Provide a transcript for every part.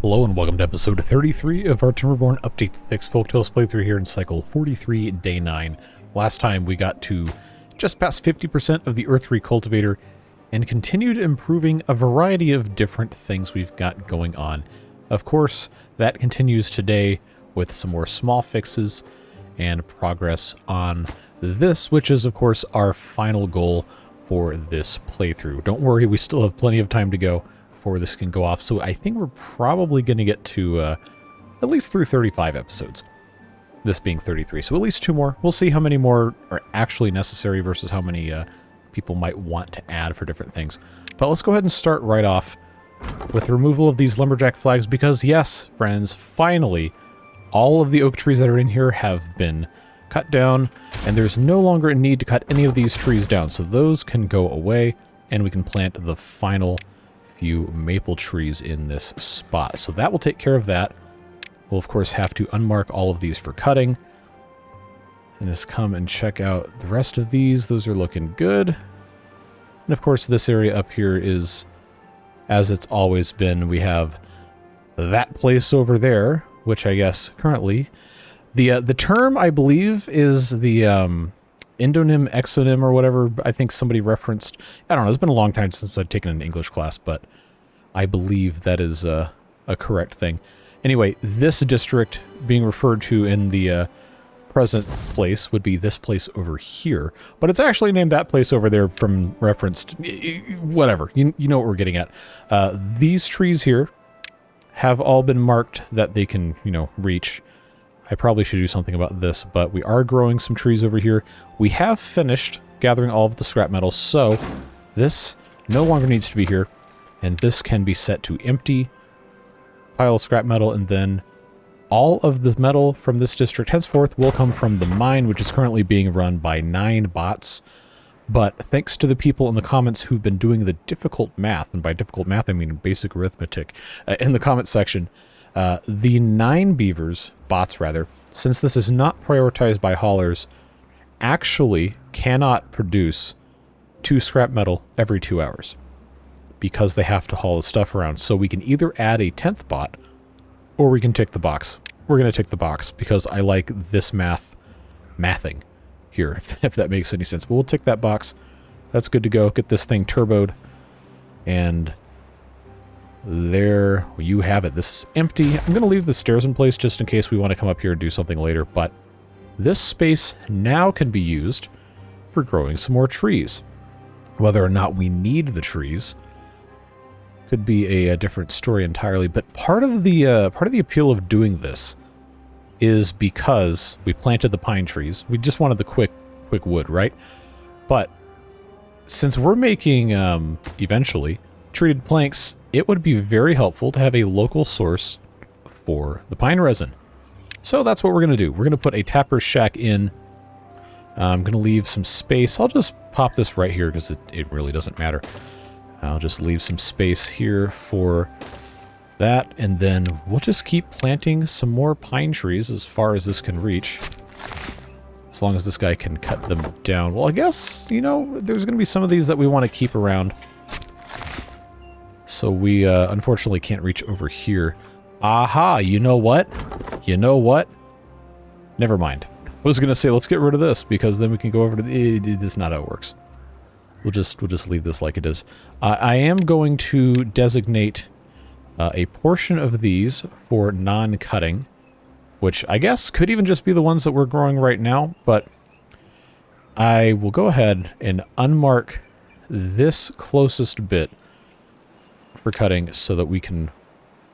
Hello and welcome to episode 33 of our Timberborn Update 6 Folktales playthrough here in cycle 43, day 9. Last time we got to just past 50% of the Earth Recultivator and continued improving a variety of different things we've got going on. Of course, that continues today with some more small fixes and progress on this, which is of course our final goal for this playthrough. Don't worry, we still have plenty of time to go before this can go off, so I think we're probably going to get to at least through 35 episodes. This being 33, so at least 2 more. We'll see how many more are actually necessary versus how many people might want to add for different things. But let's go ahead and start right off with the removal of these lumberjack flags, because yes, friends, finally, all of the oak trees that are in here have been cut down, and there's no longer a need to cut any of these trees down, so those can go away, and we can plant the final few maple trees in this spot. So that will take care of that. We'll of course have to unmark all of these for cutting. And just come and check out the rest of these. Those are looking good. And of course this area up here is as it's always been. We have that place over there, which I guess currently the term I believe is the endonym, exonym, or whatever. I think somebody referenced. I don't know. It's been a long time since I've taken an English class, but I believe that is a correct thing. Anyway, this district being referred to in the present place would be this place over here, but it's actually named that place over there from reference to, whatever. You know what we're getting at. These trees here have all been marked that they can, reach. I probably should do something about this, but we are growing some trees over here. We have finished gathering all of the scrap metal, so this no longer needs to be here, and this can be set to empty pile of scrap metal, and then all of the metal from this district henceforth will come from the mine, which is currently being run by 9 bots. But thanks to the people in the comments who've been doing the difficult math, and by difficult math I mean basic arithmetic, in the comment section, the 9 beavers, bots rather, since this is not prioritized by haulers, actually cannot produce 2 scrap metal every 2 hours because they have to haul the stuff around. So we can either add a 10th bot or we can tick the box. We're going to tick the box because I like this mathing here, if that makes any sense. But we'll tick that box. That's good to go. Get this thing turboed, and there you have it. This is empty. I'm going to leave the stairs in place just in case we want to come up here and do something later, but this space now can be used for growing some more trees. Whether or not we need the trees could be a different story entirely, but part of the appeal of doing this is because we planted the pine trees. We just wanted the quick wood, right? But since we're making eventually treated planks, it would be very helpful to have a local source for the pine resin. So that's what we're going to do. We're going to put a tapper's shack in. I'm going to leave some space. I'll just pop this right here because it really doesn't matter. I'll just leave some space here for that, and then we'll just keep planting some more pine trees as far as this can reach. As long as this guy can cut them down. Well, I guess, there's going to be some of these that we want to keep around. So we unfortunately can't reach over here. Aha, you know what? Never mind. I was going to say, let's get rid of this, because then we can go over to the... This is not how it works. We'll just leave this like it is. I am going to designate a portion of these for non-cutting, which I guess could even just be the ones that we're growing right now, but I will go ahead and unmark this closest bit for cutting so that we can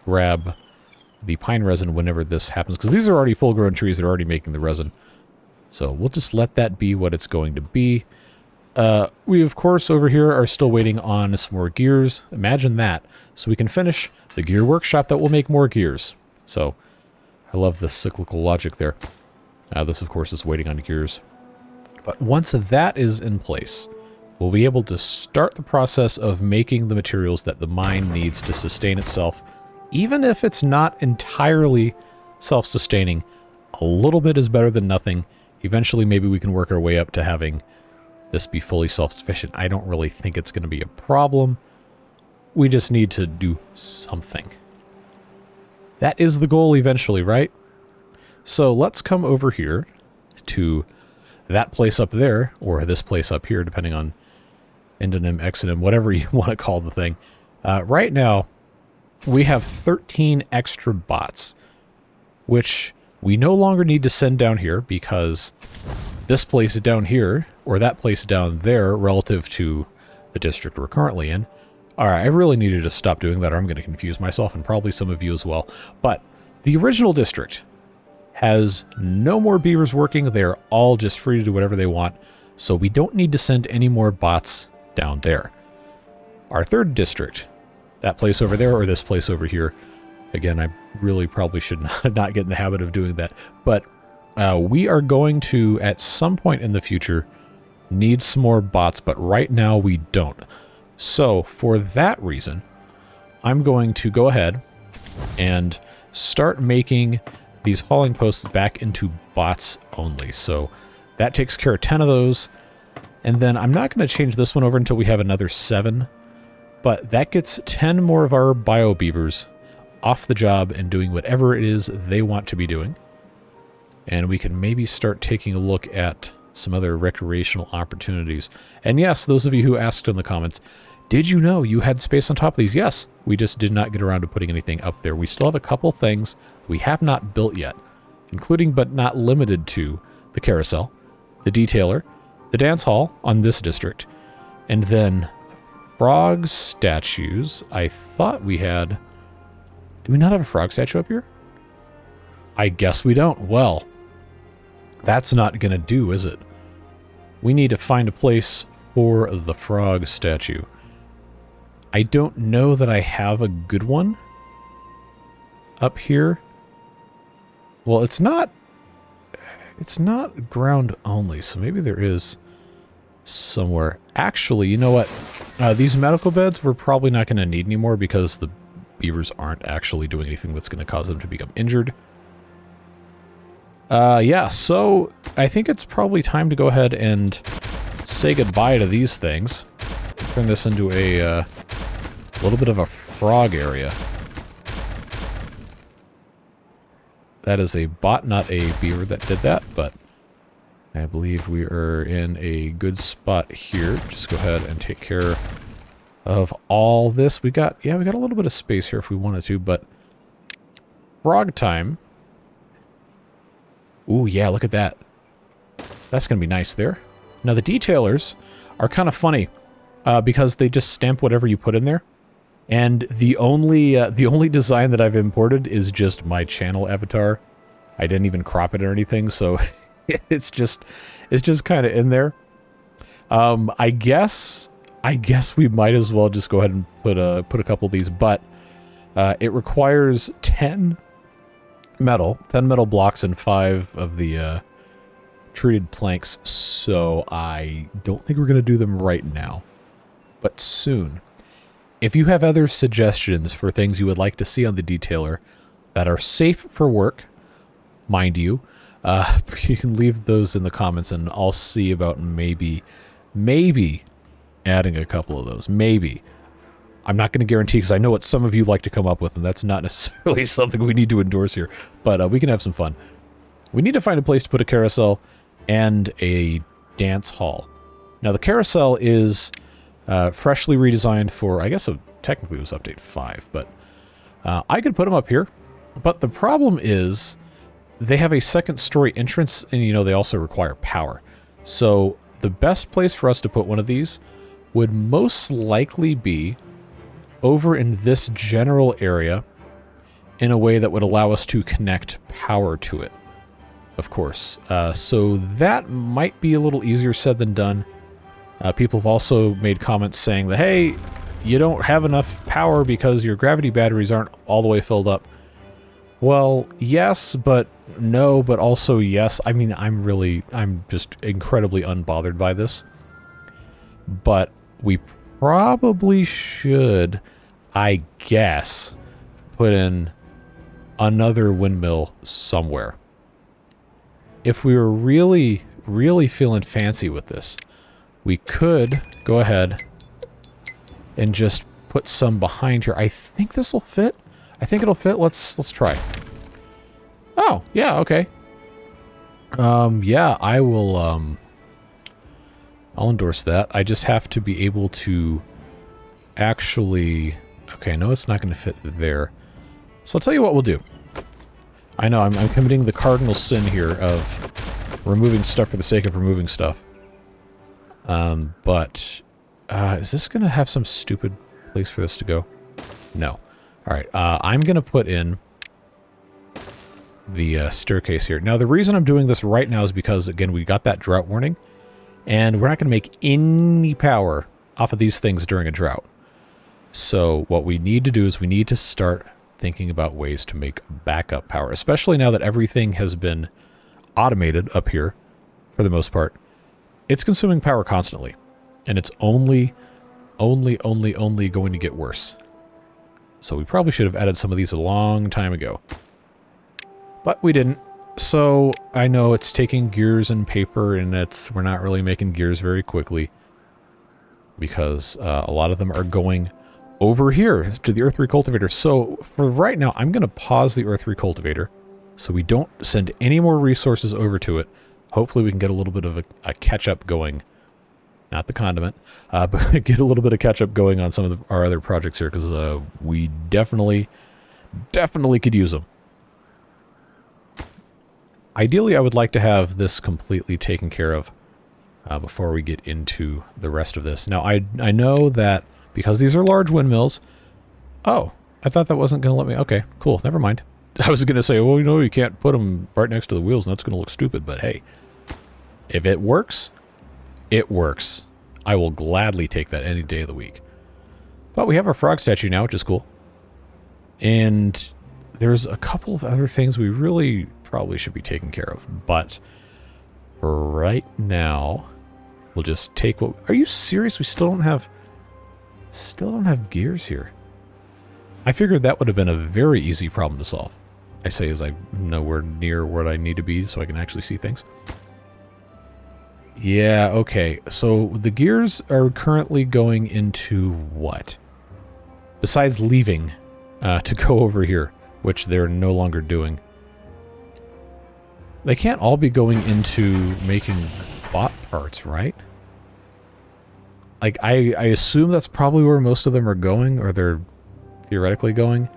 grab the pine resin whenever this happens, because these are already full-grown trees. They're already making the resin. So we'll just let that be what it's going to be. We, of course, over here are still waiting on some more gears. Imagine that. So we can finish the gear workshop that will make more gears. So I love the cyclical logic there. This, of course, is waiting on gears. But once that is in place, we'll be able to start the process of making the materials that the mine needs to sustain itself. Even if it's not entirely self-sustaining, a little bit is better than nothing. Eventually, maybe we can work our way up to having this be fully self-sufficient. I don't really think it's going to be a problem. We just need to do something. That is the goal eventually, right? So let's come over here to that place up there, or this place up here, depending on endonym, exonym, whatever you want to call the thing. Right now, we have 13 extra bots, which we no longer need to send down here because this place down here, or that place down there, relative to the district we're currently in. Alright, I really needed to stop doing that or I'm going to confuse myself and probably some of you as well. But the original district has no more beavers working. They're all just free to do whatever they want. So we don't need to send any more bots down there. Our third district, that place over there or this place over here. Again, I really probably should not get in the habit of doing that. But we are going to, at some point in the future, need some more bots. But right now we don't. So for that reason, I'm going to go ahead and start making these hauling posts back into bots only. So that takes care of 10 of those. And then I'm not going to change this one over until we have another 7. But that gets 10 more of our bio beavers off the job and doing whatever it is they want to be doing. And we can maybe start taking a look at some other recreational opportunities. And yes, those of you who asked in the comments, did you know you had space on top of these? Yes, we just did not get around to putting anything up there. We still have a couple things we have not built yet, including but not limited to the carousel, the detailer, the dance hall on this district, and then frog statues. I thought we had... Do we not have a frog statue up here? I guess we don't. Well, that's not going to do, is it? We need to find a place for the frog statue. I don't know that I have a good one up here. Well, it's not ground only, so maybe there is somewhere. Actually, you know what? These medical beds we're probably not going to need anymore because the beavers aren't actually doing anything that's going to cause them to become injured. Yeah, so I think it's probably time to go ahead and say goodbye to these things. Turn this into a little bit of a frog area. That is a bot, not a beaver that did that, but I believe we are in a good spot here. Just go ahead and take care of all this. We got a little bit of space here if we wanted to, but frog time. Ooh, yeah, look at that. That's going to be nice there. Now, the detailers are kind of funny because they just stamp whatever you put in there. And the only design that I've imported is just my channel avatar. I didn't even crop it or anything, so it's just kind of in there. I guess we might as well just go ahead and put a couple of these, but it requires 10 metal blocks and 5 of the treated planks, so I don't think we're going to do them right now, but soon. If you have other suggestions for things you would like to see on the detailer that are safe for work, mind you, you can leave those in the comments and I'll see about maybe adding a couple of those. Maybe. I'm not going to guarantee because I know what some of you like to come up with, and that's not necessarily something we need to endorse here, but we can have some fun. We need to find a place to put a carousel and a dance hall. Now, the carousel is freshly redesigned for, I guess technically it was update 5, but I could put them up here, but the problem is they have a second story entrance, and they also require power. So the best place for us to put one of these would most likely be over in this general area in a way that would allow us to connect power to it, of course. So that might be a little easier said than done. People have also made comments saying that, hey, you don't have enough power because your gravity batteries aren't all the way filled up. Well, yes, but no, but also yes. I mean, I'm just incredibly unbothered by this. But we probably should, I guess, put in another windmill somewhere. If we were really, really feeling fancy with this, we could go ahead and just put some behind here. I think this will fit. I I think it'll fit. Let's try. Oh, yeah, okay. Yeah, I will, I'll endorse that. I just have to be able to actually... Okay, no, it's not going to fit there. So I'll tell you what we'll do. I know, I'm committing the cardinal sin here of removing stuff for the sake of removing stuff. But is this going to have some stupid place for this to go? No. Alright, I'm going to put in the staircase here. Now, the reason I'm doing this right now is because, again, we got that drought warning, and we're not going to make any power off of these things during a drought. So what we need to do is we need to start thinking about ways to make backup power, especially now that everything has been automated up here for the most part. It's consuming power constantly, and it's only going to get worse. So we probably should have added some of these a long time ago. But we didn't. So I know it's taking gears and paper, and we're not really making gears very quickly. Because a lot of them are going over here to the Earth Recultivator. So for right now, I'm going to pause the Earth Recultivator so we don't send any more resources over to it. Hopefully we can get a little bit of a catch-up going. Not the condiment, but get a little bit of catch-up going on some of our other projects here, because we definitely could use them. Ideally, I would like to have this completely taken care of before we get into the rest of this. Now, I know that because these are large windmills... Oh, I thought that wasn't going to let me... Okay, cool, never mind. I was going to say, well, you know, you can't put them right next to the wheels, and that's going to look stupid, but hey. If it works, it works. I will gladly take that any day of the week. But we have our frog statue now, which is cool. And there's a couple of other things we really probably should be taking care of. But for right now, we'll just take what... Are you serious? We still don't have gears here. I figured that would have been a very easy problem to solve. I say as I'm nowhere near where I need to be so I can actually see things. Yeah, okay. So the gears are currently going into what? Besides leaving to go over here, which they're no longer doing. They can't all be going into making bot parts, right? Like, I assume that's probably where most of them are going, or they're theoretically going.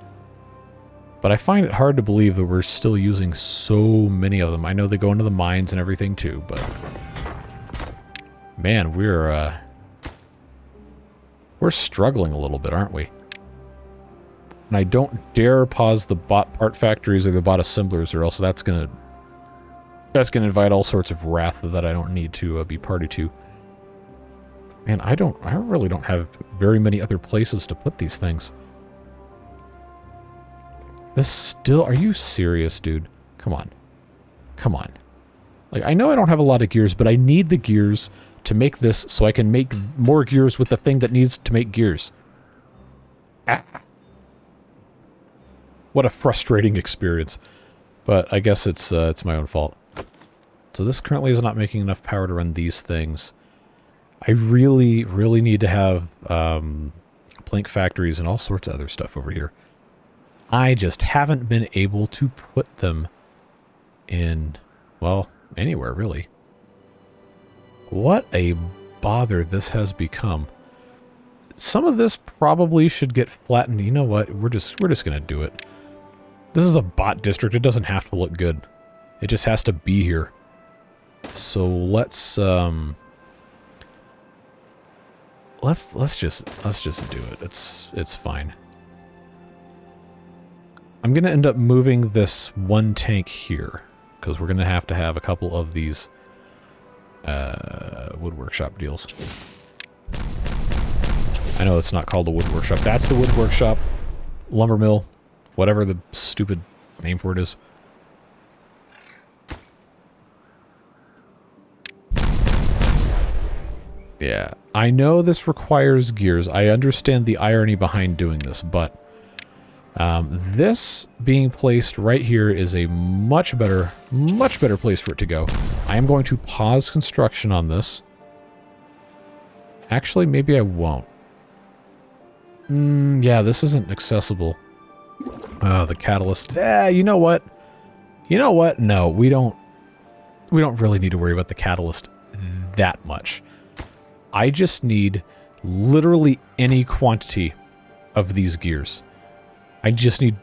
But I find it hard to believe that we're still using so many of them. I know they go into the mines and everything too, but... Man, we're struggling a little bit, aren't we? And I don't dare pause the bot part factories or the bot assemblers, or else that's gonna invite all sorts of wrath that I don't need to be party to. Man, I really don't have very many other places to put these things. This still... Are you serious, dude? Come on. Come on. Like, I know I don't have a lot of gears, but I need the gears to make this so I can make more gears with the thing that needs to make gears. Ah. What a frustrating experience. But I guess it's my own fault. So this currently is not making enough power to run these things. I really need to have plank factories and all sorts of other stuff over here. I just haven't been able to put them in, well, anywhere really. What a bother this has become. Some of this probably should get flattened. You know what? We're just gonna do it. This is a bot district. It doesn't have to look good. It just has to be here. So let's just do it. It's fine. I'm gonna end up moving this one tank here because we're gonna have to have a couple of these wood workshop deals. I know it's not called the wood workshop. That's the wood workshop, lumber mill, whatever the stupid name for it is. Yeah, I know this requires gears. I understand the irony behind doing this, but this being placed right here is a much better place for it to go. I am going to pause construction on this. Actually, maybe I won't. Yeah, this isn't accessible Oh, the catalyst. You know what? You know what? No, we don't really need to worry about the catalyst that much. I just need literally any quantity of these gears. I just need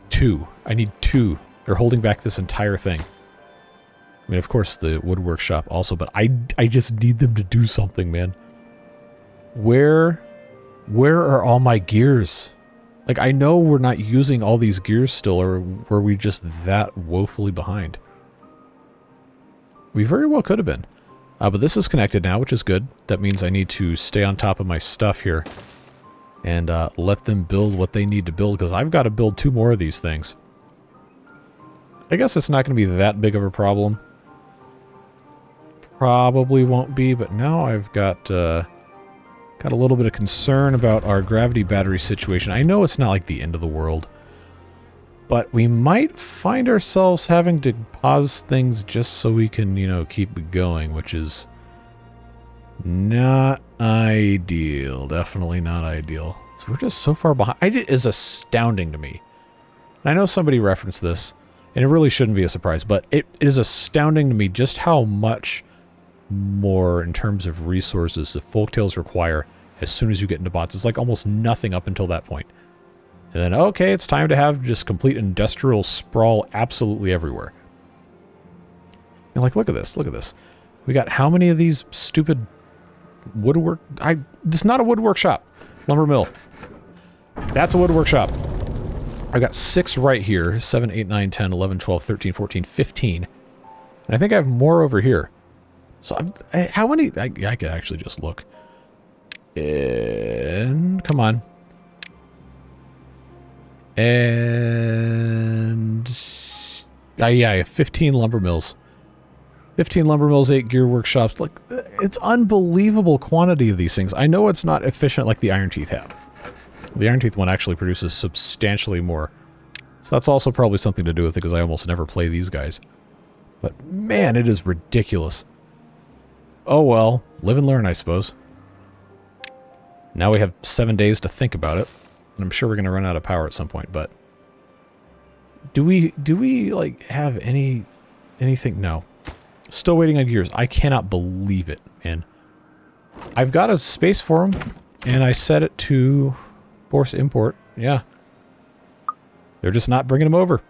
2. I need 2. They're holding back this entire thing. I mean, of course, the woodwork shop also, but I just need them to do something, man. Where are all my gears? Like, I know we're not using all these gears still, or were we just that woefully behind? We very well could have been. But this is connected now, which is good. That means I need to stay on top of my stuff here and let them build what they need to build, because I've got to build 2 more of these things. I guess it's not going to be that big of a problem. Probably won't be, but now I've got a little bit of concern about our gravity battery situation. I know it's not like the end of the world, but we might find ourselves having to pause things just so we can, you know, keep going, which is not ideal. Definitely not ideal. So we're just so far behind. It is astounding to me. And I know somebody referenced this, and it really shouldn't be a surprise, but it is astounding to me just how much more in terms of resources the folktales require as soon as you get into bots. It's like almost nothing up until that point. And then, okay, it's time to have just complete industrial sprawl absolutely everywhere. And like, look at this, look at this. We got how many of these stupid woodwork... This is not a woodwork shop. Lumber mill. That's a woodwork shop. I got 6 right here. 7, 8, 9, 10, 11, 12, 13, 14, 15. And I think I have more over here. So, how many... I could actually just look. And... Come on. And... yeah, I have 15 lumber mills. 15 lumber mills, 8 gear workshops. Like, it's unbelievable quantity of these things. I know it's not efficient like the Iron Teeth have. The Iron Teeth one actually produces substantially more. So that's also probably something to do with it, because I almost never play these guys. But man, it is ridiculous. Oh well, live and learn, I suppose. Now we have 7 days to think about it. And I'm sure we're going to run out of power at some point, but... Do we like, have anything? No. Still waiting on gears. I cannot believe it, man. I've got a space for them, and I set it to force import. Yeah. They're just not bringing them over.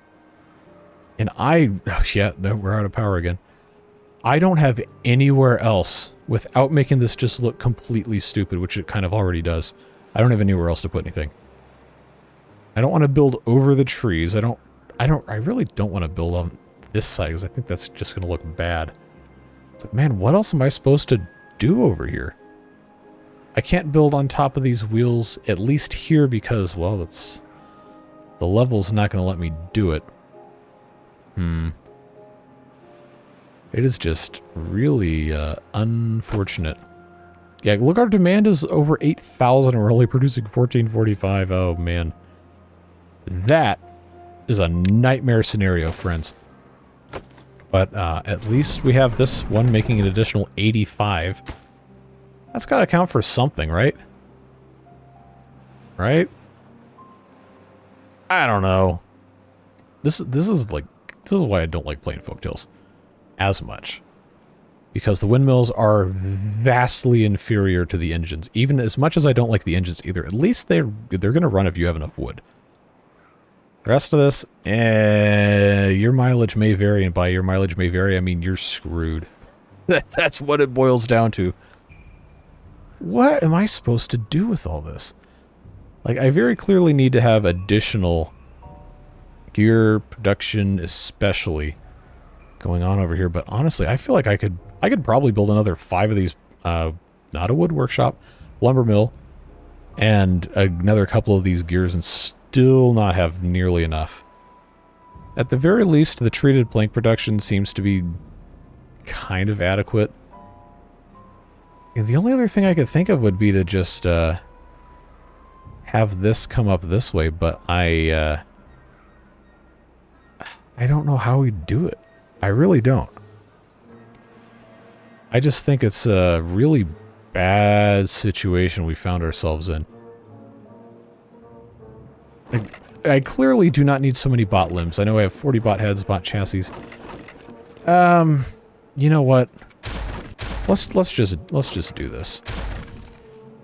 And yeah, we're out of power again. I don't have anywhere else without making this just look completely stupid, which it kind of already does. I don't have anywhere else to put anything. I don't want to build over the trees. I really don't want to build on this side, because I think that's just going to look bad. But man, what else am I supposed to do over here? I can't build on top of these wheels, at least here, because, well, that's... The level's not going to let me do it. It is just really unfortunate. Yeah, look, our demand is over 8,000 and we're only producing 1445. Oh, man. That is a nightmare scenario, friends. But at least we have this one making an additional 85. That's got to count for something, right? Right? I don't know. This is why I don't like playing Folktales as much, because the windmills are vastly inferior to the engines. Even as much as I don't like the engines either, at least they're going to run if you have enough wood. The rest of this, your mileage may vary, and by your mileage may vary, I mean you're screwed. That's what it boils down to. What am I supposed to do with all this? Like, I very clearly need to have additional gear production, especially going on over here. But honestly, I feel like I could probably build another 5 of these. Not a wood workshop, lumber mill, and another couple of these gears, and still not have nearly enough. At the very least, the treated plank production seems to be kind of adequate. And the only other thing I could think of would be to just have this come up this way, but I don't know how we'd do it. I really don't. I just think it's a really bad situation we found ourselves in. I clearly do not need so many bot limbs. I know I have 40 bot heads, bot chassis. You know what? Let's just do this.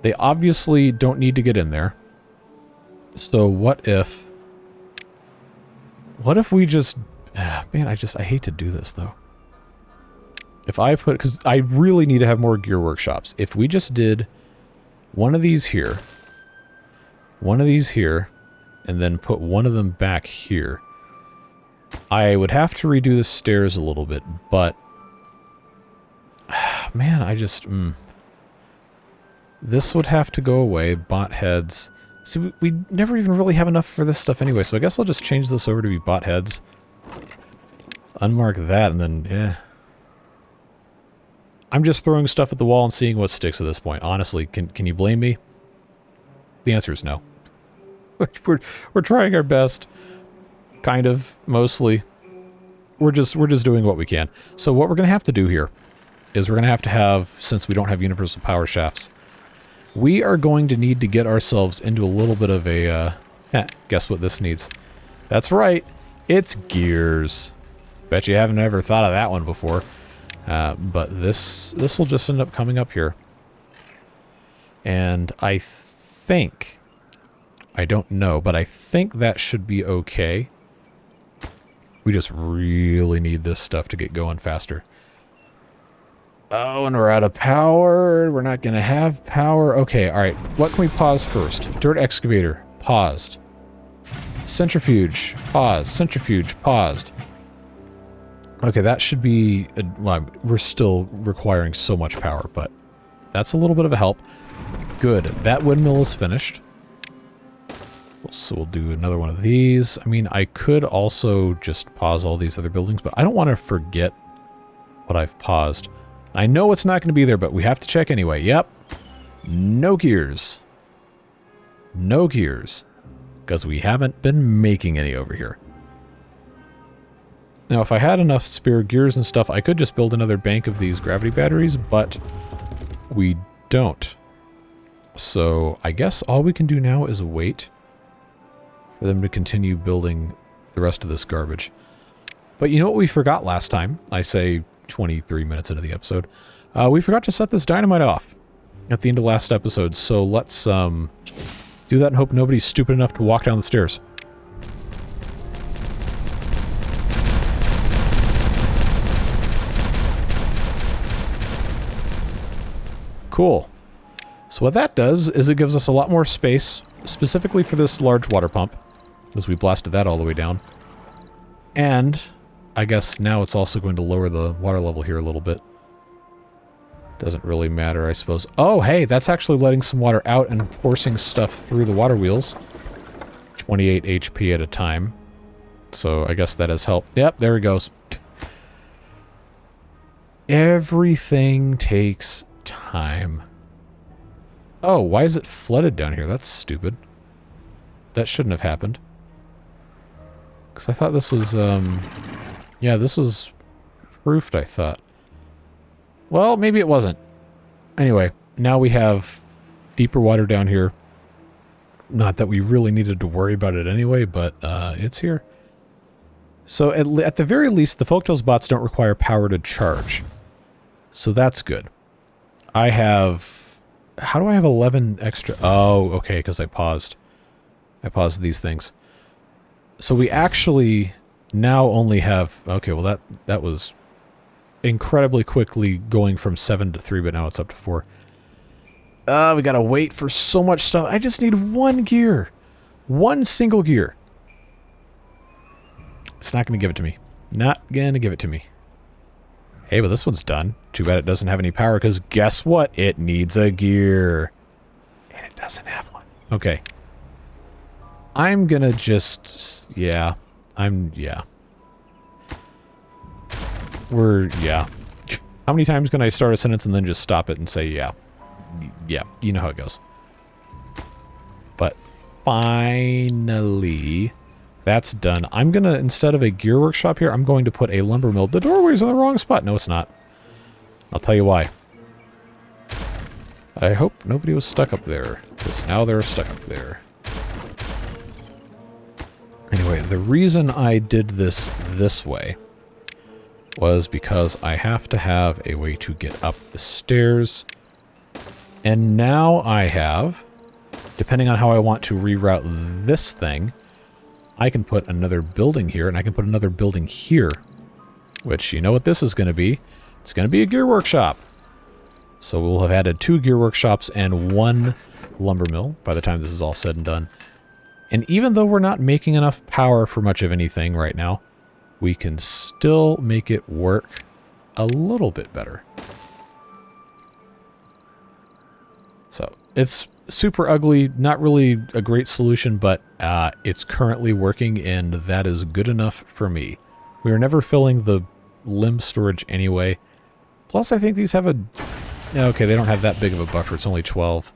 They obviously don't need to get in there. So what if we just... man, I hate to do this, though. If I put... because I really need to have more gear workshops. If we just did one of these here, one of these here, and then put one of them back here, I would have to redo the stairs a little bit, but... man, I just... This would have to go away. Bot heads. See, we never even really have enough for this stuff anyway, so I guess I'll just change this over to be bot heads. Unmark that, and then, yeah. I'm just throwing stuff at the wall and seeing what sticks at this point. Honestly, can you blame me? The answer is no. We're trying our best. Kind of, mostly. We're just doing what we can. So what we're going to have to do here is we're going to have, since we don't have universal power shafts, we are going to need to get ourselves into a little bit of a, guess what this needs? That's right, it's gears. Bet you haven't ever thought of that one before. But this will just end up coming up here. And I think, I don't know, but I think that should be okay. We just really need this stuff to get going faster. Oh, and we're out of power. We're not going to have power. Okay, all right. What can we pause first? Dirt excavator, paused. Centrifuge, paused. Centrifuge, paused. Okay, that should be... well, we're still requiring so much power, but that's a little bit of a help. Good. That windmill is finished. So we'll do another one of these. I mean, I could also just pause all these other buildings, but I don't want to forget what I've paused. I know it's not going to be there, but we have to check anyway. Yep. No gears. No gears. Because we haven't been making any over here. Now, if I had enough spare gears and stuff, I could just build another bank of these gravity batteries, but we don't. So I guess all we can do now is wait for them to continue building the rest of this garbage. But you know what we forgot last time? I say 23 minutes into the episode. We forgot to set this dynamite off at the end of last episode, so let's do that and hope nobody's stupid enough to walk down the stairs. Cool. So what that does is it gives us a lot more space, specifically for this large water pump, as we blasted that all the way down. And I guess now it's also going to lower the water level here a little bit. Doesn't really matter, I suppose. Oh, hey, that's actually letting some water out and forcing stuff through the water wheels. 28 HP at a time. So I guess that has helped. Yep, there it goes. Everything takes time. Oh, why is it flooded down here? That's stupid. That shouldn't have happened. Because I thought this was, yeah, this was proofed, I thought. Well, maybe it wasn't. Anyway, now we have deeper water down here. Not that we really needed to worry about it anyway, but it's here. So at the very least, the Folktales bots don't require power to charge. So that's good. I have... how do I have 11 extra? Oh, okay, because I paused. I paused these things. So we actually now only have... okay, well that was incredibly quickly going from 7 to 3, but now it's up to 4. We gotta wait for so much stuff. I just need one gear. One single gear. It's not gonna give it to me. Not gonna give it to me. Hey, but this one's done. Too bad it doesn't have any power, because guess what? It needs a gear. And it doesn't have one. Okay. I'm gonna just... yeah. yeah. Yeah. How many times can I start a sentence and then just stop it and say, yeah? Yeah, you know how it goes. But finally, that's done. I'm gonna, instead of a gear workshop here, I'm going to put a lumber mill. The doorway's in the wrong spot. No, it's not. I'll tell you why. I hope nobody was stuck up there, because now they're stuck up there. Anyway, the reason I did this way was because I have to have a way to get up the stairs. And now I have, depending on how I want to reroute this thing, I can put another building here, and I can put another building here. Which, you know what this is going to be? It's going to be a gear workshop. So we'll have added 2 gear workshops and 1 lumber mill by the time this is all said and done. And even though we're not making enough power for much of anything right now, we can still make it work a little bit better. So it's super ugly, not really a great solution, but it's currently working, and that is good enough for me. We are never filling the limb storage anyway. Plus, I think these have a... Okay, they don't have that big of a buffer. It's only 12.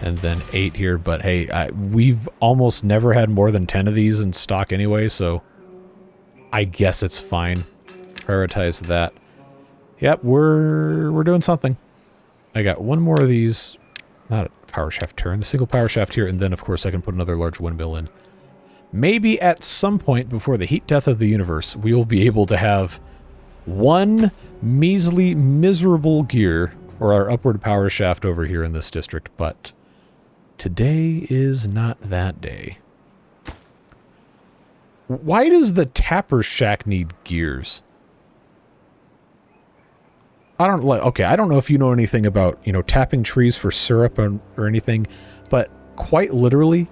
And then 8 here, but hey, we've almost never had more than 10 of these in stock anyway, so I guess it's fine. Prioritize that. Yep, we're doing something. I got 1 more of these. Not a power shaft turn. The single power shaft here, and then, of course, I can put another large windmill in. Maybe at some point before the heat death of the universe, we will be able to have 1 measly, miserable gear for our upward power shaft over here in this district, but today is not that day. Why does the tapper shack need gears? I don't know if you know anything about, tapping trees for syrup or anything, but quite literally,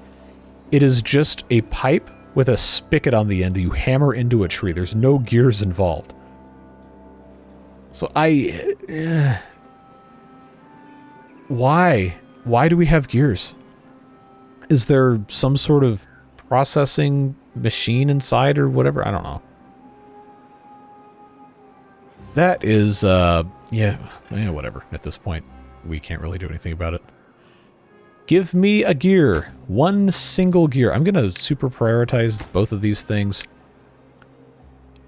it is just a pipe with a spigot on the end that you hammer into a tree. There's no gears involved. So why? Why do we have gears? Is there some sort of processing machine inside or whatever? I don't know. That is, whatever. At this point, we can't really do anything about it. Give me a gear. 1 single gear. I'm going to super prioritize both of these things.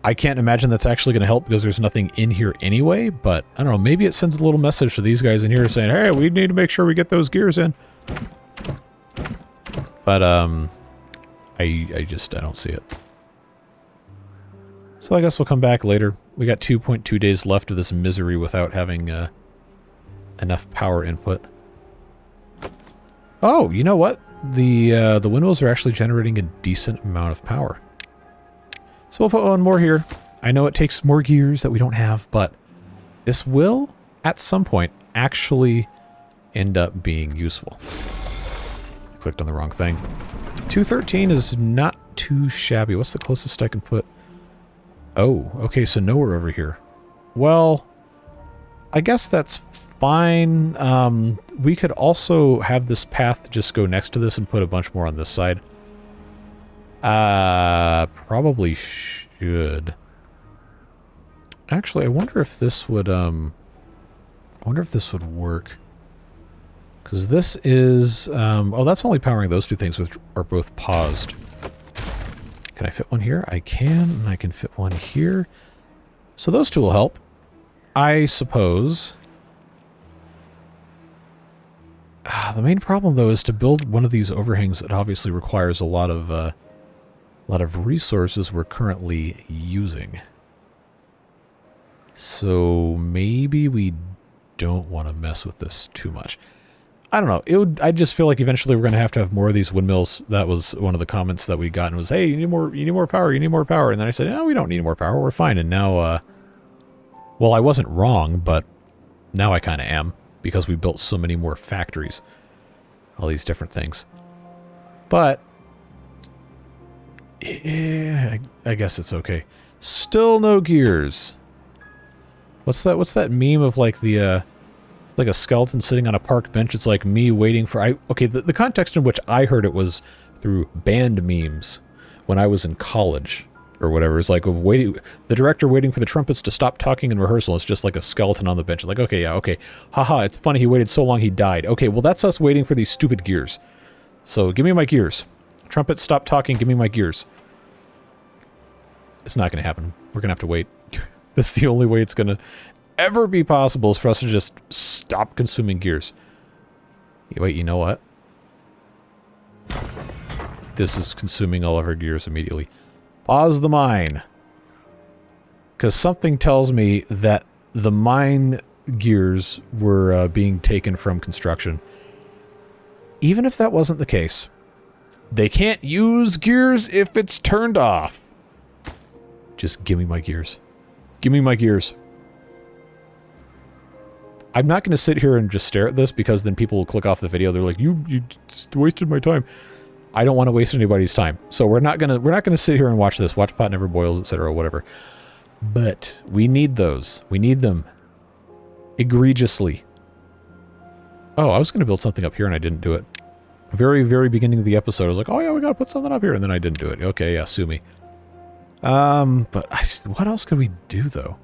I can't imagine that's actually going to help because there's nothing in here anyway, but I don't know, maybe it sends a little message to these guys in here saying, hey, we need to make sure we get those gears in. But, I don't see it. So I guess we'll come back later. We got 2.2 days left of this misery without having enough power input. Oh, you know what? The windmills are actually generating a decent amount of power. So we'll put 1 more here. I know it takes more gears that we don't have, but this will, at some point, actually end up being useful. Clicked on the wrong thing. 213 is not too shabby. What's the closest I can put? Oh, okay, so nowhere over here. Well, I guess that's fine. We could also have this path just go next to this and put a bunch more on this side. Probably should. Actually, I wonder if this would, work. Because this is, oh, that's only powering those 2 things, which are both paused. Can I fit one here? I can, and I can fit one here. So those 2 will help. I suppose. The main problem, though, is to build one of these overhangs. It obviously requires a lot of resources we're currently using. So maybe we don't want to mess with this too much. I don't know. I just feel like eventually we're going to have more of these windmills. That was one of the comments that we got, and was, hey, you need more power, you need more power. And then I said, no, we don't need more power, we're fine. And now, well, I wasn't wrong, but now I kind of am, because we built so many more factories. All these different things. But, yeah, I guess it's okay. Still no gears. What's that meme of like the, like a skeleton sitting on a park bench? It's like me waiting for... Okay, the context in which I heard it was through band memes when I was in college or whatever. It's like the director waiting for the trumpets to stop talking in rehearsal. It's just like a skeleton on the bench. Like, okay, yeah, okay. Haha, it's funny he waited so long he died. Okay, well, that's us waiting for these stupid gears. So give me my gears. Trumpets, stop talking, give me my gears. It's not going to happen. We're going to have to wait. That's the only way it's going to ever be possible, is for us to just stop consuming gears. Wait, you know what? this is consuming all of our gears immediately. Pause the mine. Because something tells me that the mine gears were being taken from construction. Even if that wasn't the case, they can't use gears if it's turned off. Just give me my gears. Give me my gears. I'm not going to sit here and just stare at this because then people will click off the video. They're like, you wasted my time. I don't want to waste anybody's time. So we're not gonna sit here and watch this. Watch pot never boils, etc. Whatever. But we need those. We need them egregiously. Oh, I was going to build something up here and I didn't do it. Very, very beginning of the episode, I was like, oh yeah, we got to put something up here, and then I didn't do it. Okay, yeah, sue me. What else could we do though?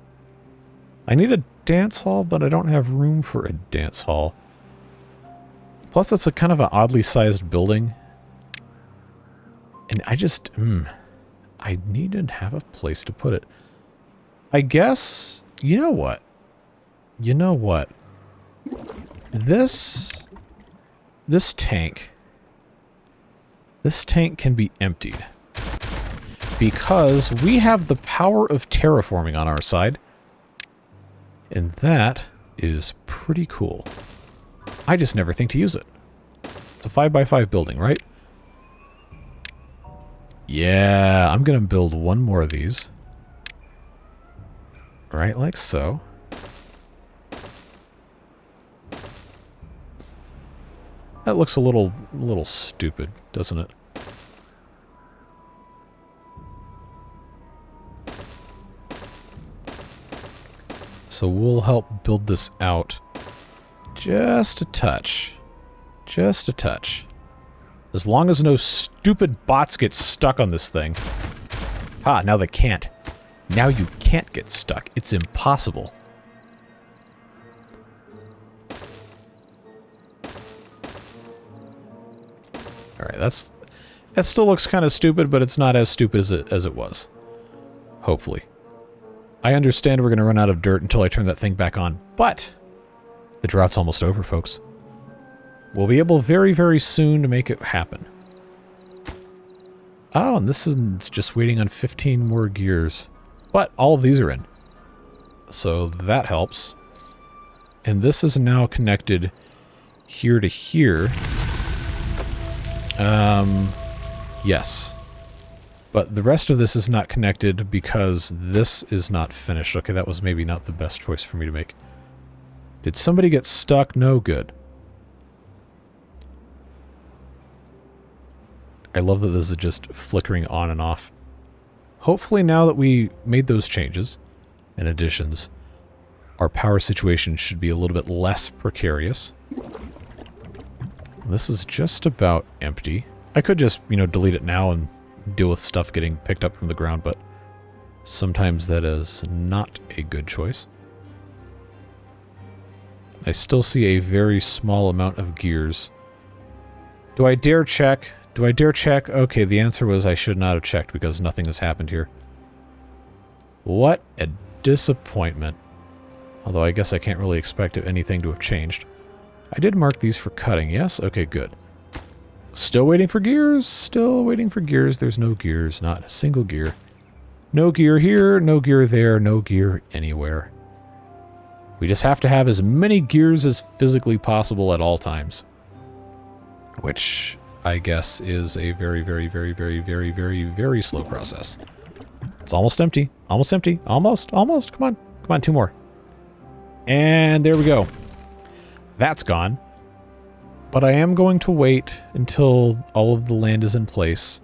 I need a dance hall, but I don't have room for a dance hall. Plus, it's a kind of an oddly sized building. And I just, I need to have a place to put it. I guess, you know what? You know what? This tank can be emptied. Because we have the power of terraforming on our side. And that is pretty cool. I just never think to use it. It's a 5x5 building, right? Yeah, I'm going to build one more of these. Right, like so. That looks a little stupid, doesn't it? So we'll help build this out just a touch. Just a touch. As long as no stupid bots get stuck on this thing. Ah, now they can't. Now you can't get stuck. It's impossible. Alright, that still looks kind of stupid, but it's not as stupid as it was. Hopefully. I understand we're going to run out of dirt until I turn that thing back on, but the drought's almost over, folks. We'll be able very, very soon to make it happen. Oh, and this is just waiting on 15 more gears. But all of these are in. So that helps. And this is now connected here to here. Yes. But the rest of this is not connected because this is not finished. Okay, that was maybe not the best choice for me to make. Did somebody get stuck? No, good. I love that this is just flickering on and off. Hopefully now that we made those changes and additions, our power situation should be a little bit less precarious. This is just about empty. I could just, delete it now and deal with stuff getting picked up from the ground, but sometimes that is not a good choice. I still see a very small amount of gears. Do I dare check? Do I dare check? Okay, the answer was I should not have checked because nothing has happened here. What a disappointment. Although I guess I can't really expect anything to have changed. I did mark these for cutting, yes? Okay, good. Still waiting for gears. Still waiting for gears. There's no gears. Not a single gear. No gear here. No gear there. No gear anywhere. We just have to have as many gears as physically possible at all times. Which I guess is a very, very, very, very, very, very, very slow process. It's almost empty. Almost empty. Almost. Almost. Come on. Come on, 2 more. And there we go. That's gone. But I am going to wait until all of the land is in place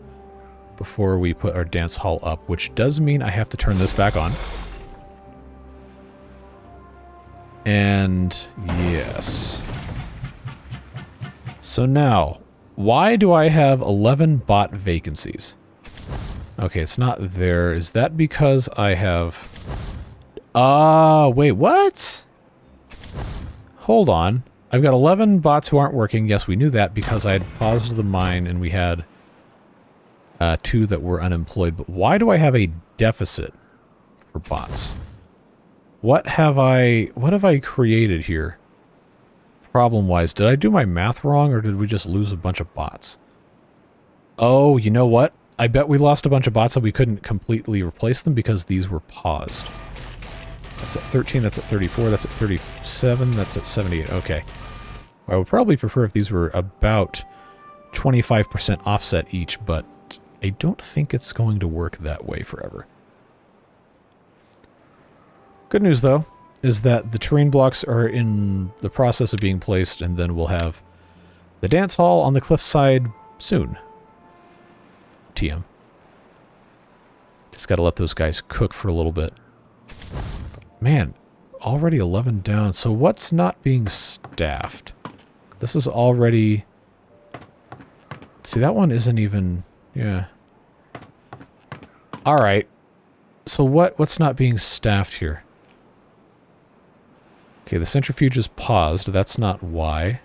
before we put our dance hall up, which does mean I have to turn this back on. And yes. So now, why do I have 11 bot vacancies? Okay, it's not there. Is that because I have... wait, what? Hold on. I've got 11 bots who aren't working. Yes, we knew that because I had paused the mine and we had 2 that were unemployed. But why do I have a deficit for bots? What have I created here? Problem-wise, did I do my math wrong or did we just lose a bunch of bots? Oh, you know what? I bet we lost a bunch of bots and we couldn't completely replace them because these were paused. That's at 13, that's at 34, that's at 37, that's at 78. Okay. I would probably prefer if these were about 25% offset each, but I don't think it's going to work that way forever. Good news, though, is that the terrain blocks are in the process of being placed, and then we'll have the dance hall on the cliffside soon. TM. Just gotta let those guys cook for a little bit. Man, already 11 down. So what's not being staffed? This is already... See, that one isn't even... Yeah. Alright. So what's not being staffed here? Okay, the centrifuge is paused. That's not why.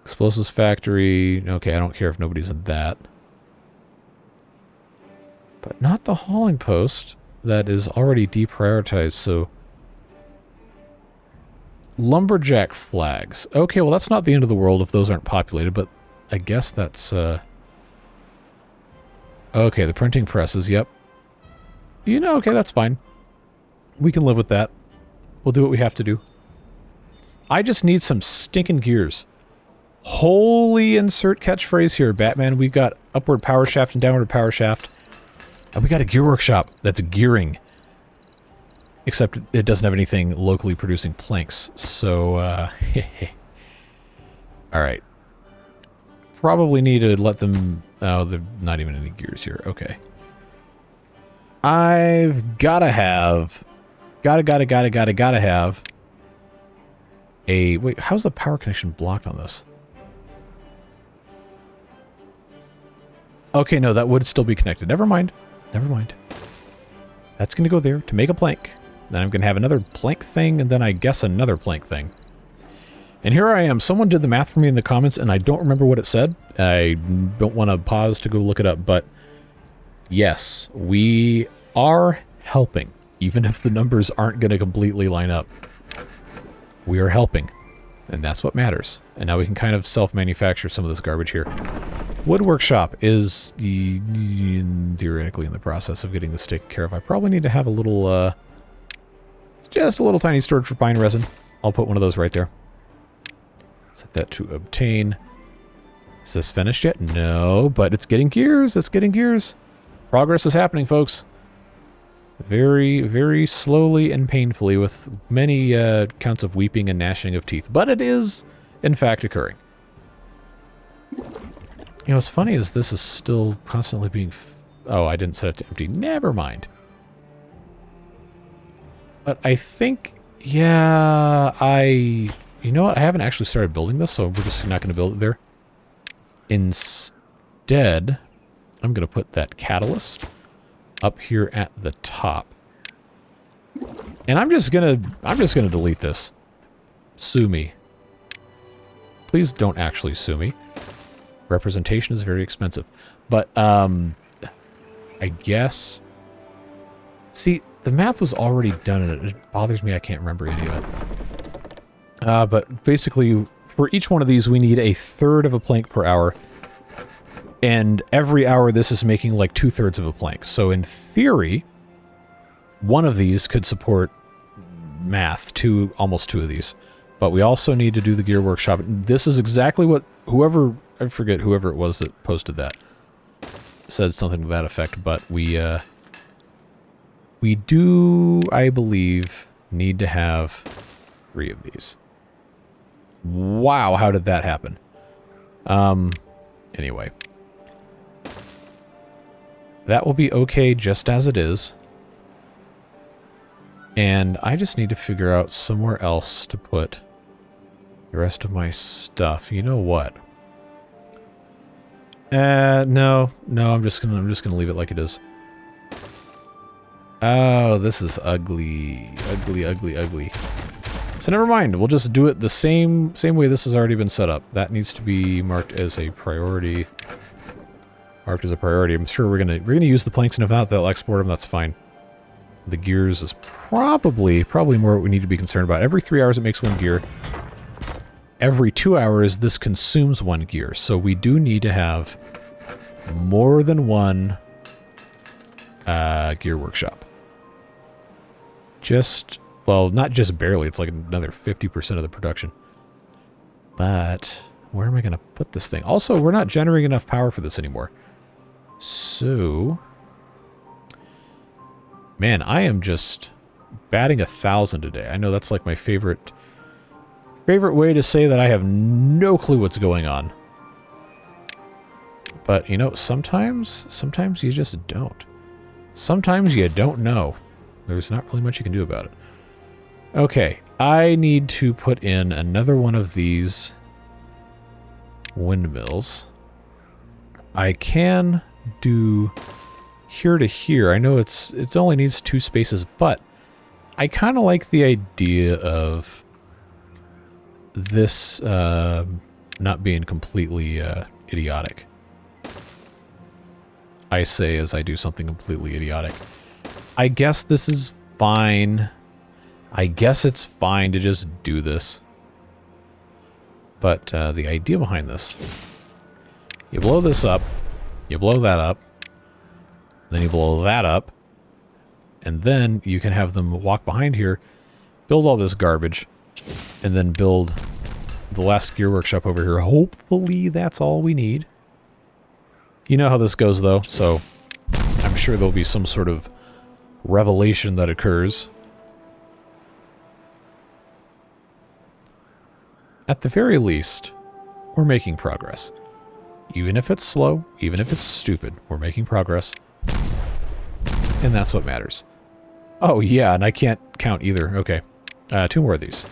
Explosives factory. Okay, I don't care if nobody's in that. But not the hauling post. That is already deprioritized, so... Lumberjack flags. Okay, well that's not the end of the world if those aren't populated, but I guess that's, Okay, the printing presses, yep. You know, okay, that's fine. We can live with that. We'll do what we have to do. I just need some stinking gears. Holy insert catchphrase here, Batman. We've got upward power shaft and downward power shaft. And we got a gear workshop that's gearing. Except it doesn't have anything locally producing planks. So, alright. Probably need to let them... Oh, there's not even any gears here. Okay. I've gotta have... Gotta have... a... Wait, how's the power connection blocked on this? Okay, no, that would still be connected. Never mind. Never mind. That's going to go there to make a plank. Then I'm going to have another plank thing, and then I guess another plank thing. And here I am. Someone did the math for me in the comments, and I don't remember what it said. I don't want to pause to go look it up, but yes, we are helping, even if the numbers aren't going to completely line up. We are helping, and that's what matters. And now we can kind of self-manufacture some of this garbage here. Wood workshop is theoretically in the process of getting this taken care of. I probably need to have a little, just a little tiny storage for pine resin. I'll put one of those right there. Set that to obtain. Is this finished yet? No, but it's getting gears. It's getting gears. Progress is happening, folks. Very, very slowly and painfully with many counts of weeping and gnashing of teeth. But it is, in fact, occurring. You know, what's funny is this is still constantly being... Oh, I didn't set it to empty. Never mind. But I think... Yeah, You know what? I haven't actually started building this, so we're just not going to build it there. Instead, I'm going to put that catalyst up here at the top. And I'm just gonna delete this. Sue me. Please don't actually sue me. Representation is very expensive. But, I guess... See, the math was already done, and it bothers me I can't remember any of it. But basically, for each one of these, we need a third of a plank per hour. And every hour, this is making like 2/3 of a plank. So in theory, one of these could support math, almost two of these. But we also need to do the gear workshop. This is exactly what I forget whoever it was that posted that, said something to that effect. But we do, I believe, need to have 3 of these. Wow, how did that happen? Anyway. That will be okay just as it is. And I just need to figure out somewhere else to put the rest of my stuff. You know what? No, I'm just gonna leave it like it is. Oh, this is ugly. Ugly. So never mind. We'll just do it the same way this has already been set up. That needs to be marked as a priority. I'm sure we're gonna use the planks, and if not, they'll export them. That's fine. The gears is probably more what we need to be concerned about. Every 3 hours it makes 1 gear. every 2 hours, this consumes 1 gear. So we do need to have more than one gear workshop. Just, well, not just barely. It's like another 50% of the production. But where am I going to put this thing? Also, we're not generating enough power for this anymore. So, man, I am just batting 1,000 a day. I know that's like my favorite way to say that I have no clue what's going on. But, you know, sometimes you just don't. Sometimes you don't know. There's not really much you can do about it. Okay, I need to put in another one of these windmills. I can do here to here. I know it only needs 2 spaces, but I kind of like the idea of this not being completely idiotic. I say as I do something completely idiotic. I guess this is fine. I guess it's fine to just do this. But the idea behind this, you blow this up, you blow that up, then you blow that up, and then you can have them walk behind here, build all this garbage, and then build the last gear workshop over here. Hopefully that's all we need. You know how this goes, though, so I'm sure there'll be some sort of revelation that occurs. At the very least, we're making progress. Even if it's slow, even if it's stupid, we're making progress. And that's what matters. Oh, yeah, and I can't count either. Okay. 2 more of these.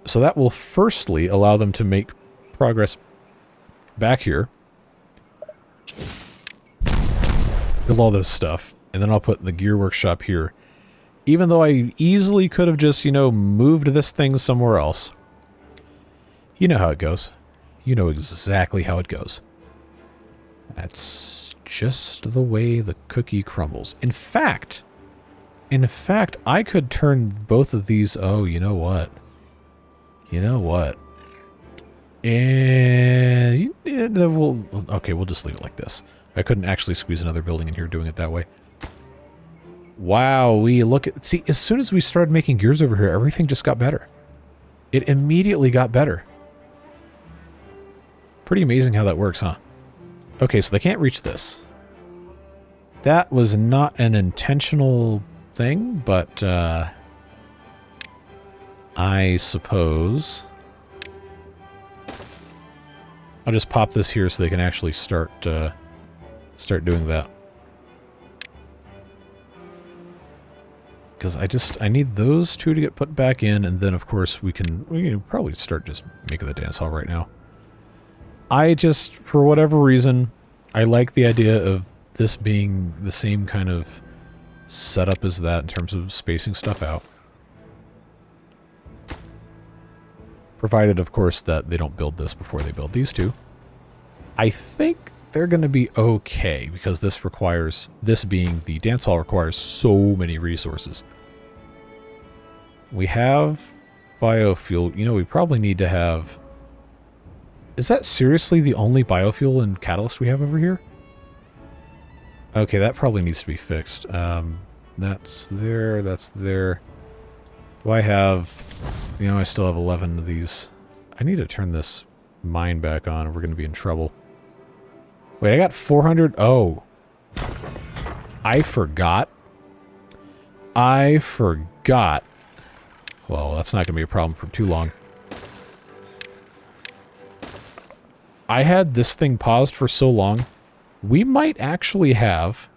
So that will firstly allow them to make progress back here. Build all this stuff. And then I'll put the gear workshop here. Even though I easily could have just, you know, moved this thing somewhere else. You know how it goes. You know exactly how it goes. That's just the way the cookie crumbles. In fact, I could turn both of these... Oh, you know what? You know what? And... okay, we'll just leave it like this. I couldn't actually squeeze another building in here doing it that way. Wow, we look at... See, as soon as we started making gears over here, everything just got better. It immediately got better. Pretty amazing how that works, huh? Okay, so they can't reach this. That was not an intentional thing, but I suppose I'll just pop this here so they can actually start doing that. Because I need those 2 to get put back in, and then of course we can probably start just making the dance hall right now. I just, for whatever reason, I like the idea of this being the same kind of setup as that in terms of spacing stuff out. Provided, of course, that they don't build this before they build these 2. I think they're going to be okay, because this being the dance hall requires so many resources. We have biofuel. You know, we probably need to have... Is that seriously the only biofuel and catalyst we have over here? Okay, that probably needs to be fixed. That's there, that's there. Do I have... You know, I still have 11 of these. I need to turn this mine back on, or we're going to be in trouble. Wait, I got 400... Oh. I forgot. Well, that's not going to be a problem for too long. I had this thing paused for so long. We might actually have...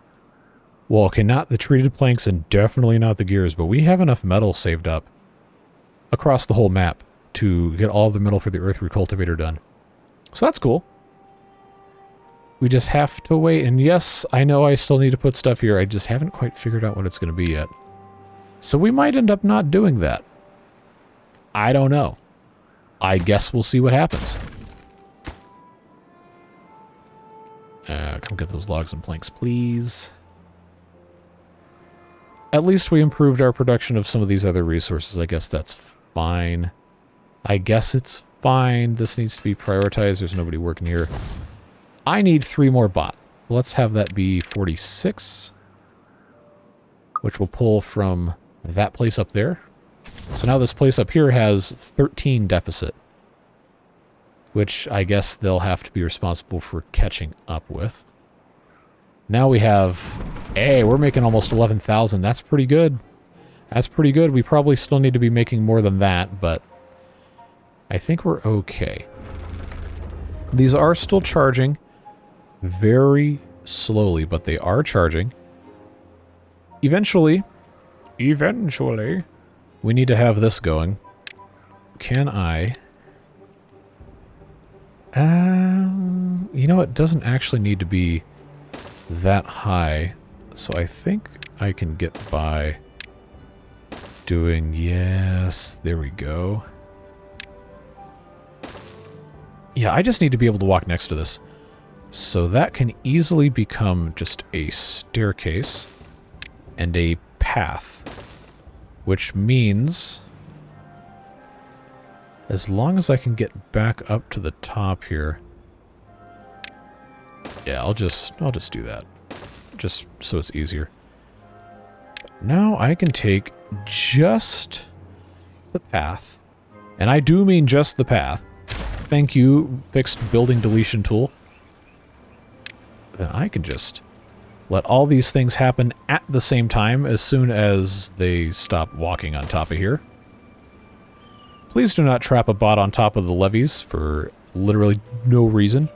Well, okay, not the treated planks and definitely not the gears, but we have enough metal saved up across the whole map to get all the metal for the Earth Recultivator done. So that's cool. We just have to wait. And yes, I know I still need to put stuff here. I just haven't quite figured out what it's going to be yet. So we might end up not doing that. I don't know. I guess we'll see what happens. Come get those logs and planks, please. At least we improved our production of some of these other resources. I guess that's fine. I guess it's fine. This needs to be prioritized. There's nobody working here. I need 3 more bots. Let's have that be 46. Which will pull from that place up there. So now this place up here has 13 deficit. Which I guess they'll have to be responsible for catching up with. Now we have... Hey, we're making almost 11,000. That's pretty good. That's pretty good. We probably still need to be making more than that, but I think we're okay. These are still charging very slowly, but they are charging. Eventually, we need to have this going. Can I... you know, it doesn't actually need to be that high, so I think I can get by doing... Yes, there we go. Yeah, I just need to be able to walk next to this. So that can easily become just a staircase and a path, which means as long as I can get back up to the top here, yeah, I'll just do that, just so it's easier. Now I can take just the path, and I do mean just the path. Thank you, fixed building deletion tool. Then I can just let all these things happen at the same time as soon as they stop walking on top of here. Please do not trap a bot on top of the levees for literally no reason.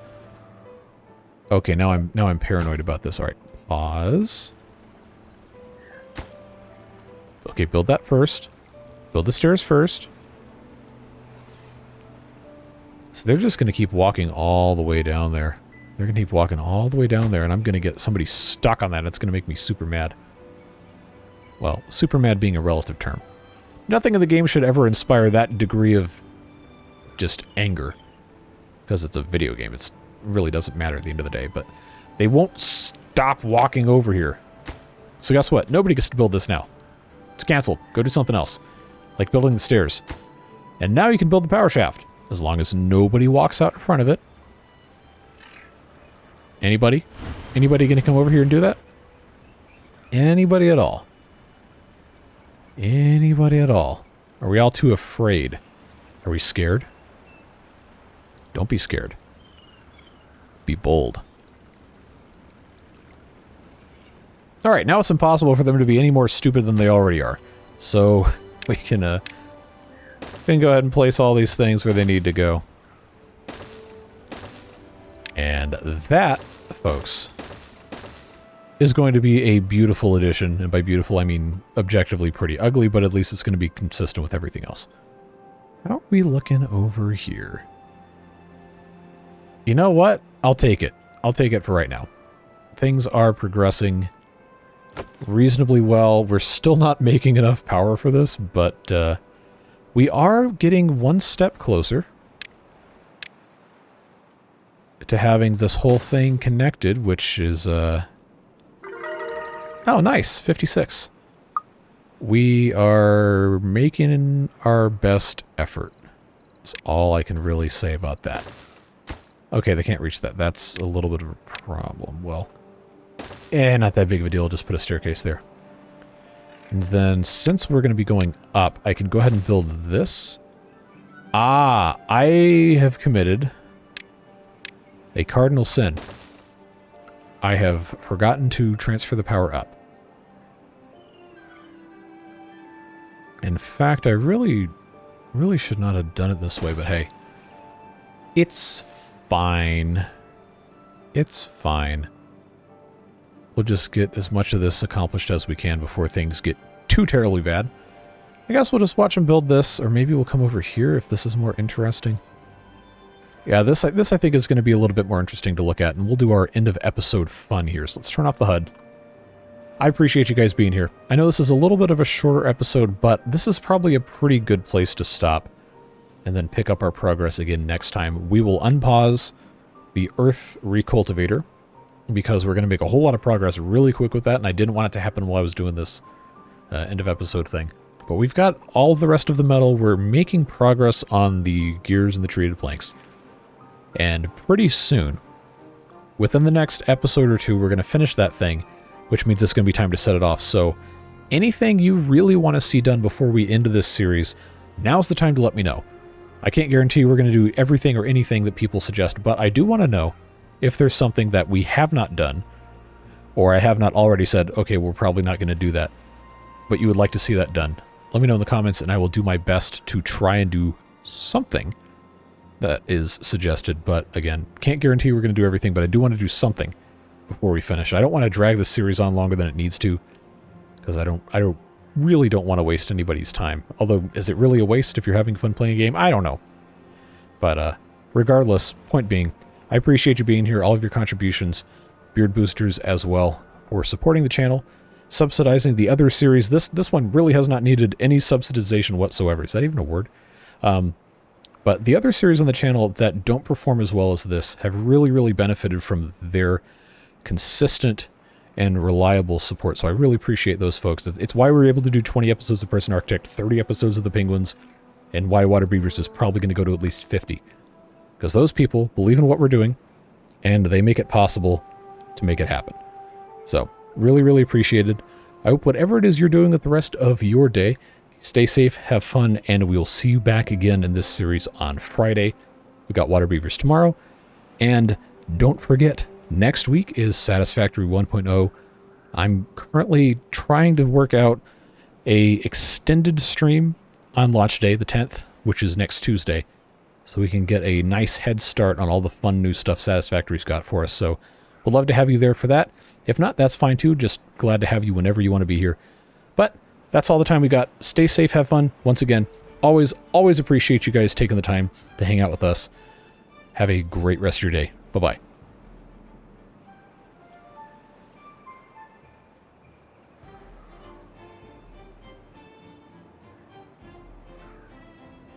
Okay, now I'm paranoid about this. All right, pause. Okay, build that first. Build the stairs first. So they're just going to keep walking all the way down there. They're going to keep walking all the way down there, and I'm going to get somebody stuck on that. It's going to make me super mad. Well, super mad being a relative term. Nothing in the game should ever inspire that degree of just anger. Because it's a video game. It really doesn't matter at the end of the day. But they won't stop walking over here. So guess what? Nobody gets to build this now. It's canceled. Go do something else. Like building the stairs. And now you can build the power shaft. As long as nobody walks out in front of it. Anybody? Anybody gonna come over here and do that? Anybody at all? Anybody at all? Are we all too afraid? Are we scared? Don't be scared. Be bold. Alright, now it's impossible for them to be any more stupid than they already are. So, we can go ahead and place all these things where they need to go. And that, folks, is going to be a beautiful addition. And by beautiful, I mean objectively pretty ugly, but at least it's going to be consistent with everything else. How are we looking over here? You know what? I'll take it. I'll take it for right now. Things are progressing reasonably well. We're still not making enough power for this, but we are getting one step closer to having this whole thing connected, which is, oh, nice, 56. We are making our best effort. That's all I can really say about that. Okay, they can't reach that. That's a little bit of a problem. Well, not that big of a deal. I'll just put a staircase there. And then, since we're going to be going up, I can go ahead and build this. Ah, I have committed a cardinal sin. I have forgotten to transfer the power up. In fact, I really should not have done it this way, but hey. It's fine. It's fine. We'll just get as much of this accomplished as we can before things get too terribly bad. I guess we'll just watch them build this, or maybe we'll come over here if this is more interesting. Yeah, this I think is going to be a little bit more interesting to look at, and we'll do our end of episode fun here. So let's turn off the HUD. I appreciate you guys being here. I know this is a little bit of a shorter episode, but this is probably a pretty good place to stop and then pick up our progress again next time. We will unpause the Earth Recultivator because we're going to make a whole lot of progress really quick with that, and I didn't want it to happen while I was doing this end of episode thing. But we've got all the rest of the metal. We're making progress on the gears and the treated planks. And pretty soon, within the next episode or two, we're going to finish that thing, which means it's going to be time to set it off. So anything you really want to see done before we end this series, now's the time to let me know. I can't guarantee we're going to do everything or anything that people suggest, but I do want to know if there's something that we have not done, or I have not already said, okay, we're probably not going to do that, but you would like to see that done. Let me know in the comments, and I will do my best to try and do something that is suggested. But again, can't guarantee we're going to do everything, but I do want to do something before we finish. I don't want to drag this series on longer than it needs to, because I really don't want to waste anybody's time. Although, is it really a waste if you're having fun playing a game? I don't know. But regardless, point being, I appreciate you being here, all of your contributions, Beard Boosters as well, for supporting the channel, subsidizing the other series. This one really has not needed any subsidization whatsoever. Is that even a word? But the other series on the channel that don't perform as well as this have really benefited from their consistent and reliable support. So I really appreciate those folks. It's why we were able to do 20 episodes of Person Architect, 30 episodes of the Penguins, and why Water Beavers is probably going to go to at least 50. Because those people believe in what we're doing, and they make it possible to make it happen. So, really appreciated. I hope whatever it is you're doing with the rest of your day, stay safe, have fun, and we'll see you back again in this series on Friday. We got Water Beavers tomorrow, and don't forget, next week is Satisfactory 1.0. I'm currently trying to work out a extended stream on launch day, the 10th, which is next Tuesday, so we can get a nice head start on all the fun new stuff Satisfactory's got for us. So we'd love to have you there for that. If not, that's fine too. Just glad to have you whenever you want to be here. But that's all the time we got. Stay safe, have fun. Once again, always appreciate you guys taking the time to hang out with us. Have a great rest of your day. Bye-bye.